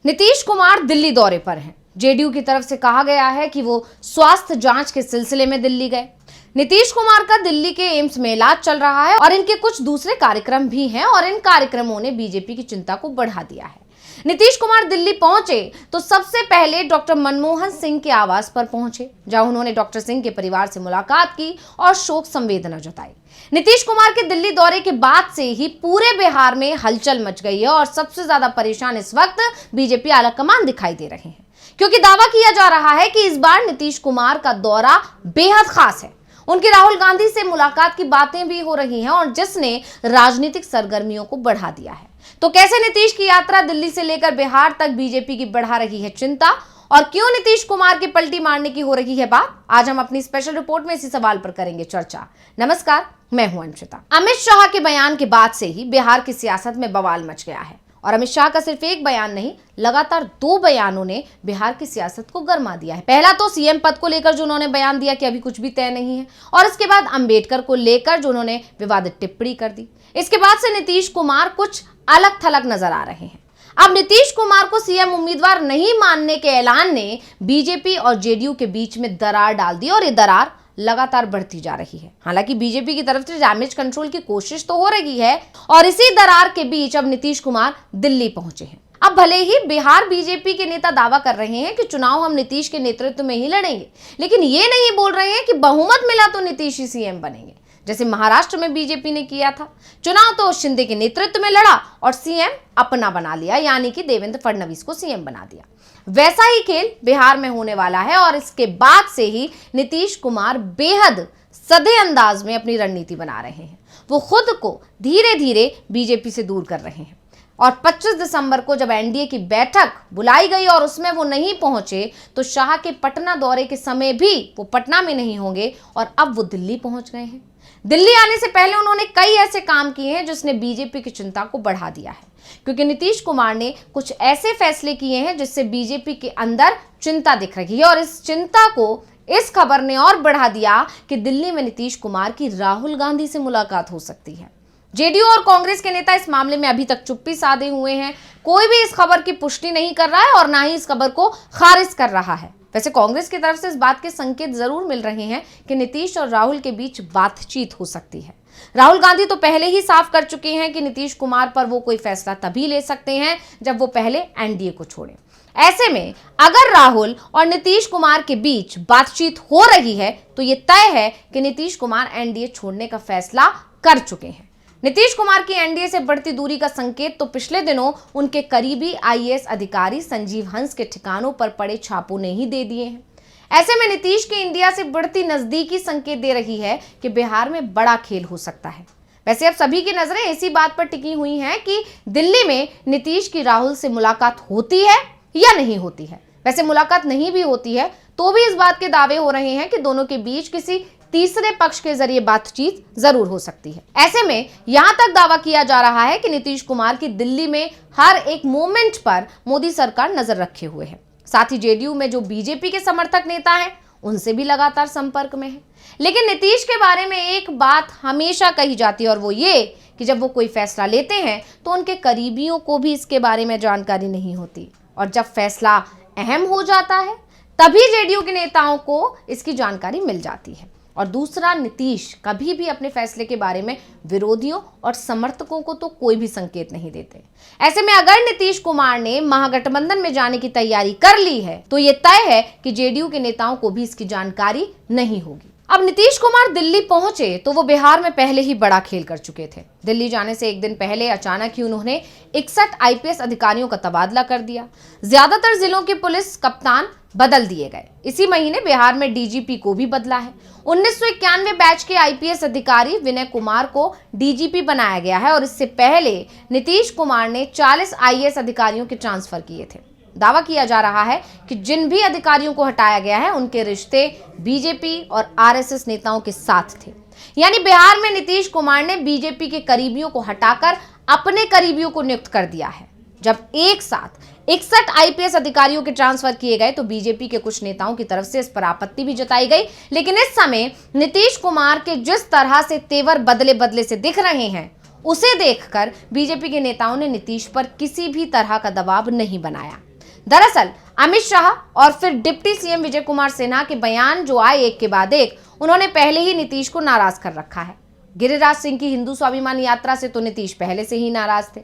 नीतीश कुमार दिल्ली दौरे पर हैं। जेडीयू की तरफ से कहा गया है कि वो स्वास्थ्य जांच के सिलसिले में दिल्ली गए। नीतीश कुमार का दिल्ली के एम्स में इलाज चल रहा है और इनके कुछ दूसरे कार्यक्रम भी हैं और इन कार्यक्रमों ने बीजेपी की चिंता को बढ़ा दिया है। नीतीश कुमार दिल्ली पहुंचे तो सबसे पहले डॉक्टर मनमोहन सिंह के आवास पर पहुंचे, जहां उन्होंने डॉक्टर सिंह के परिवार से मुलाकात की और शोक संवेदना जताई। नीतीश कुमार के दिल्ली दौरे के बाद से ही पूरे बिहार में हलचल मच गई है और सबसे ज्यादा परेशान इस वक्त बीजेपी आलाकमान दिखाई दे रहे हैं, क्योंकि दावा किया जा रहा है कि इस बार नीतीश कुमार का दौरा बेहद खास है। उनकी राहुल गांधी से मुलाकात की बातें भी हो रही हैं और जिसने राजनीतिक सरगर्मियों को बढ़ा दिया है। तो कैसे नीतीश की यात्रा दिल्ली से लेकर बिहार तक बीजेपी की बढ़ा रही है चिंता, और क्यों नीतीश कुमार की पलटी मारने की हो रही है बात, आज हम अपनी स्पेशल रिपोर्ट में इसी सवाल पर करेंगे चर्चा। नमस्कार, मैं हूं अंशिता। अमित शाह के बयान के बाद से ही बिहार की सियासत में बवाल मच गया है और अमित शाह का सिर्फ एक बयान नहीं, लगातार 2 बयानों ने बिहार की सियासत को गरमा दिया है। पहला तो सीएम पद को लेकर जो उन्होंने बयान दिया कि अभी कुछ भी तय नहीं है, और इसके बाद अंबेडकर को लेकर जो उन्होंने विवादित टिप्पणी कर दी। इसके बाद से नीतीश कुमार कुछ अलग थलग नजर आ रहे हैं। अब नीतीश कुमार को सीएम उम्मीदवार नहीं मानने के ऐलान ने बीजेपी और जेडीयू के बीच में दरार डाल दी और ये दरार लगातार बढ़ती जा रही है। हालांकि बीजेपी की तरफ से डैमेज कंट्रोल की कोशिश तो हो रही है और इसी दरार के बीच अब नीतीश कुमार दिल्ली पहुंचे हैं। अब भले ही बिहार बीजेपी के नेता दावा कर रहे हैं कि चुनाव हम नीतीश के नेतृत्व में ही लड़ेंगे, लेकिन ये नहीं बोल रहे हैं कि बहुमत मिला तो नीतीश ही सीएम बनेंगे, जैसे महाराष्ट्र में बीजेपी ने किया था। चुनाव तो शिंदे के नेतृत्व में लड़ा और सीएम अपना बना लिया, यानी कि देवेंद्र फडणवीस को सीएम बना दिया। वैसा ही खेल बिहार में होने वाला है और इसके बाद से ही नीतीश कुमार बेहद सधे अंदाज में अपनी रणनीति बना रहे हैं। वो खुद को धीरे धीरे बीजेपी से दूर कर रहे हैं और 25 दिसंबर को जब एनडीए की बैठक बुलाई गई और उसमें वो नहीं पहुंचे तो शाह के पटना दौरे के समय भी वो पटना में नहीं होंगे और अब वो दिल्ली पहुंच गए हैं। दिल्ली आने से पहले उन्होंने कई ऐसे काम किए हैं जिसने बीजेपी की चिंता को बढ़ा दिया है, क्योंकि नीतीश कुमार ने कुछ ऐसे फैसले किए हैं जिससे बीजेपी के अंदर चिंता दिख रही है और इस चिंता को इस खबर ने और बढ़ा दिया कि दिल्ली में नीतीश कुमार की राहुल गांधी से मुलाकात हो सकती है। जेडीयू और कांग्रेस के नेता इस मामले में अभी तक चुप्पी साधे हुए हैं। कोई भी इस खबर की पुष्टि नहीं कर रहा है और ना ही इस खबर को खारिज कर रहा है। वैसे कांग्रेस की तरफ से इस बात के संकेत जरूर मिल रहे हैं कि नीतीश और राहुल के बीच बातचीत हो सकती है। राहुल गांधी तो पहले ही साफ कर चुके हैं कि नीतीश कुमार पर वो कोई फैसला तभी ले सकते हैं जब वो पहले एनडीए को छोड़ें। ऐसे में अगर राहुल और नीतीश कुमार के बीच बातचीत हो रही है तो ये तय है कि नीतीश कुमार एनडीए छोड़ने का फैसला कर चुके हैं। नीतीश कुमार की एनडीए से बढ़ती दूरी का संकेत तो पिछले दिनों उनके करीबी आईएएस अधिकारी संजीव हंस के ठिकानों पर पड़े छापों ने ही दे दिए हैं। ऐसे में नीतीश की इंडिया से बढ़ती नजदीकी संकेत दे रही है कि बिहार में बड़ा खेल हो सकता है। वैसे अब सभी की नजरें इसी बात पर टिकी हुई हैं कि दिल्ली में नीतीश की राहुल से मुलाकात होती है या नहीं होती है। वैसे मुलाकात नहीं भी होती है तो भी इस बात के दावे हो रहे हैं कि दोनों के बीच किसी तीसरे पक्ष के जरिए बातचीत जरूर हो सकती है। ऐसे में यहां तक दावा किया जा रहा है कि नीतीश कुमार की दिल्ली में हर एक मोमेंट पर मोदी सरकार नजर रखे हुए है। साथ ही जेडीयू में जो बीजेपी के समर्थक नेता हैं उनसे भी लगातार संपर्क में है। लेकिन नीतीश के बारे में एक बात हमेशा कही जाती है और वो ये कि जब वो कोई फैसला लेते हैं तो उनके करीबियों को भी इसके बारे में जानकारी नहीं होती और जब फैसला अहम हो जाता है तभी जेडीयू के नेताओं को इसकी जानकारी मिल जाती है। और दूसरा, नीतीश कभी भी अपने फैसले के बारे में विरोधियों और समर्थकों को तो कोई भी संकेत नहीं देते। ऐसे में अगर नीतीश कुमार ने महागठबंधन में जाने की तैयारी कर ली है तो ये तय है कि जेडीयू के नेताओं को भी इसकी जानकारी नहीं होगी। अब नीतीश कुमार दिल्ली पहुंचे तो वो बिहार में पहले ही बड़ा खेल कर चुके थे। दिल्ली जाने से एक दिन पहले अचानक ही उन्होंने 61 आईपीएस अधिकारियों का तबादला कर दिया। ज्यादातर जिलों के पुलिस कप्तान बदल दिए गए। इसी महीने बिहार में डीजीपी को भी बदला है। 1991 बैच के आईपीएस अधिकारी विनय कुमार को डीजीपी बनाया गया है और इससे पहले नीतीश कुमार ने 40 आईएएस अधिकारियों के ट्रांसफर किए थे। दावा किया जा रहा है कि जिन भी अधिकारियों को हटाया गया है उनके रिश्ते बीजेपी और आरएसएस नेताओं के साथ थे। यानी बिहार में नीतीश कुमार ने बीजेपी के करीबियों को हटाकर अपने करीबियों को नियुक्त कर दिया है। जब एक साथ 61 आईपीएस अधिकारियों के ट्रांसफर किए गए तो बीजेपी के कुछ नेताओं की तरफ से इस पर आपत्ति भी जताई गई, लेकिन इस समय नीतीश कुमार के जिस तरह से तेवर बदले बदले से दिख रहे हैं उसे देखकर बीजेपी के नेताओं ने नीतीश पर किसी भी तरह का दबाव नहीं बनाया। दरअसल अमित शाह और फिर डिप्टी सीएम विजय कुमार सिन्हा के बयान जो आए एक के बाद एक, उन्होंने पहले ही नीतीश को नाराज कर रखा है। गिरिराज सिंह की हिंदू स्वाभिमान यात्रा से तो नीतीश पहले से ही नाराज थे,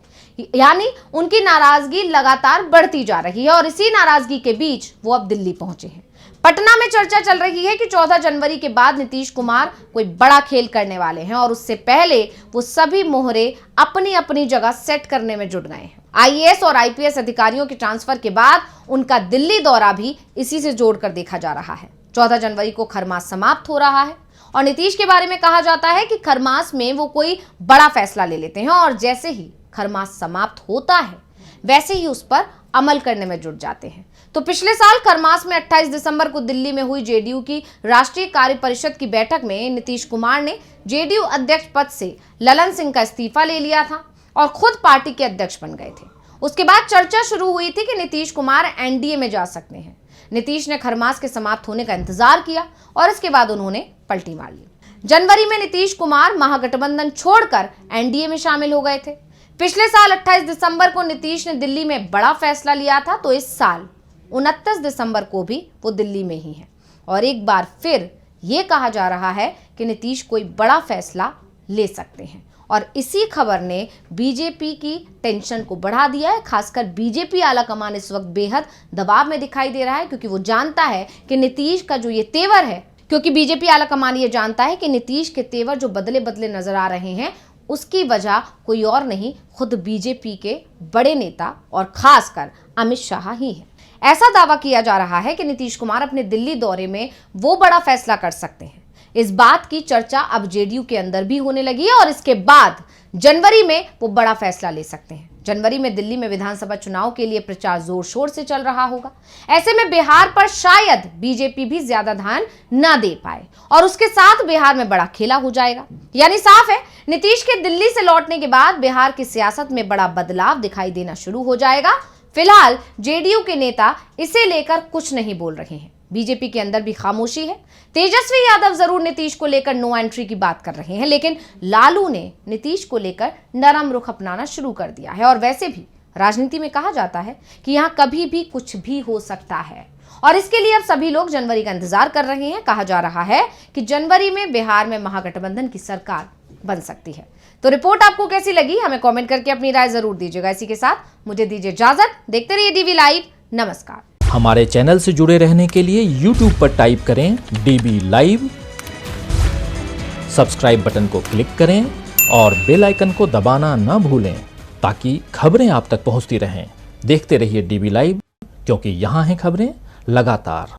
यानी उनकी नाराजगी लगातार बढ़ती जा रही है और इसी नाराजगी के बीच वो अब दिल्ली पहुंचे हैं। पटना में चर्चा चल रही है कि 14 जनवरी के बाद नीतीश कुमार कोई बड़ा खेल करने वाले हैं और उससे पहले वो सभी मोहरे अपनी अपनी जगह सेट करने में जुट गए हैं। आईएएस और आईपीएस अधिकारियों के ट्रांसफर के बाद उनका दिल्ली दौरा भी इसी से जोड़कर देखा जा रहा है। 14 जनवरी को खरमास समाप्त हो रहा है और नीतीश के बारे में कहा जाता है कि खरमास में वो कोई बड़ा फैसला ले लेते हैं और जैसे ही खरमास समाप्त होता है वैसे ही उस पर अमल करने में जुट जाते हैं। तो पिछले साल खरमास में 28 दिसंबर को दिल्ली में हुई जेडीयू की राष्ट्रीय कार्य परिषद की बैठक में नीतीश कुमार ने जेडीयू अध्यक्ष पद से ललन सिंह का इस्तीफा ले लिया था और खुद पार्टी के अध्यक्ष बन गए थे। उसके बाद चर्चा शुरू हुई थी कि नीतीश कुमार एनडीए में जा सकते हैं। नीतीश ने खरमास के समाप्त होने का इंतजार किया और इसके बाद उन्होंने पलटी मार ली। जनवरी में नीतीश कुमार महागठबंधन छोड़कर एनडीए में शामिल हो गए थे। पिछले साल 28 दिसंबर को नीतीश ने दिल्ली में बड़ा फैसला लिया था, तो इस साल 29 दिसंबर को भी वो दिल्ली में ही हैं और एक बार फिर ये कहा जा रहा है कि नीतीश कोई बड़ा फैसला ले सकते हैं और इसी खबर ने बीजेपी की टेंशन को बढ़ा दिया है। खासकर बीजेपी आला कमान इस वक्त बेहद दबाव में दिखाई दे रहा है क्योंकि वो जानता है कि नीतीश का जो ये तेवर है, क्योंकि बीजेपी आला कमान ये जानता है कि नीतीश के तेवर जो बदले बदले नजर आ रहे हैं उसकी वजह कोई और नहीं, खुद बीजेपी के बड़े नेता और खासकर अमित शाह ही है। ऐसा दावा किया जा रहा है कि नीतीश कुमार अपने दिल्ली दौरे में वो बड़ा फैसला कर सकते हैं। इस बात की चर्चा अब जेडीयू के अंदर भी होने लगी है और इसके बाद जनवरी में वो बड़ा फैसला ले सकते हैं। जनवरी में दिल्ली में विधानसभा चुनाव के लिए प्रचार जोर शोर से चल रहा होगा। ऐसे में बिहार पर शायद बीजेपी भी ज्यादा ध्यान ना दे पाए और उसके साथ बिहार में बड़ा खेला हो जाएगा। यानी साफ है, नीतीश के दिल्ली से लौटने के बाद बिहार की सियासत में बड़ा बदलाव दिखाई देना शुरू हो जाएगा। फिलहाल जेडीयू के नेता इसे लेकर कुछ नहीं बोल रहे हैं। बीजेपी के अंदर भी खामोशी है। तेजस्वी यादव जरूर नीतीश को लेकर नो एंट्री की बात कर रहे हैं, लेकिन लालू ने नीतीश को लेकर नरम रुख अपनाना शुरू कर दिया है और वैसे भी राजनीति में कहा जाता है कि यहाँ कभी भी कुछ भी हो सकता है और इसके लिए अब सभी लोग जनवरी का इंतजार कर रहे हैं। कहा जा रहा है कि जनवरी में बिहार में महागठबंधन की सरकार बन सकती है। तो रिपोर्ट आपको कैसी लगी, हमें कमेंट करके अपनी राय जरूर दीजिएगा। इसी के साथ मुझे दीजिए इजाजत। देखते रहिए डीवी लाइव। नमस्कार। हमारे चैनल से जुड़े रहने के लिए YouTube पर टाइप करें DB लाइव, सब्सक्राइब बटन को क्लिक करें और बेल आइकन को दबाना ना भूलें ताकि खबरें आप तक पहुंचती रहें। देखते रहिए DB लाइव, क्योंकि यहाँ हैं खबरें लगातार।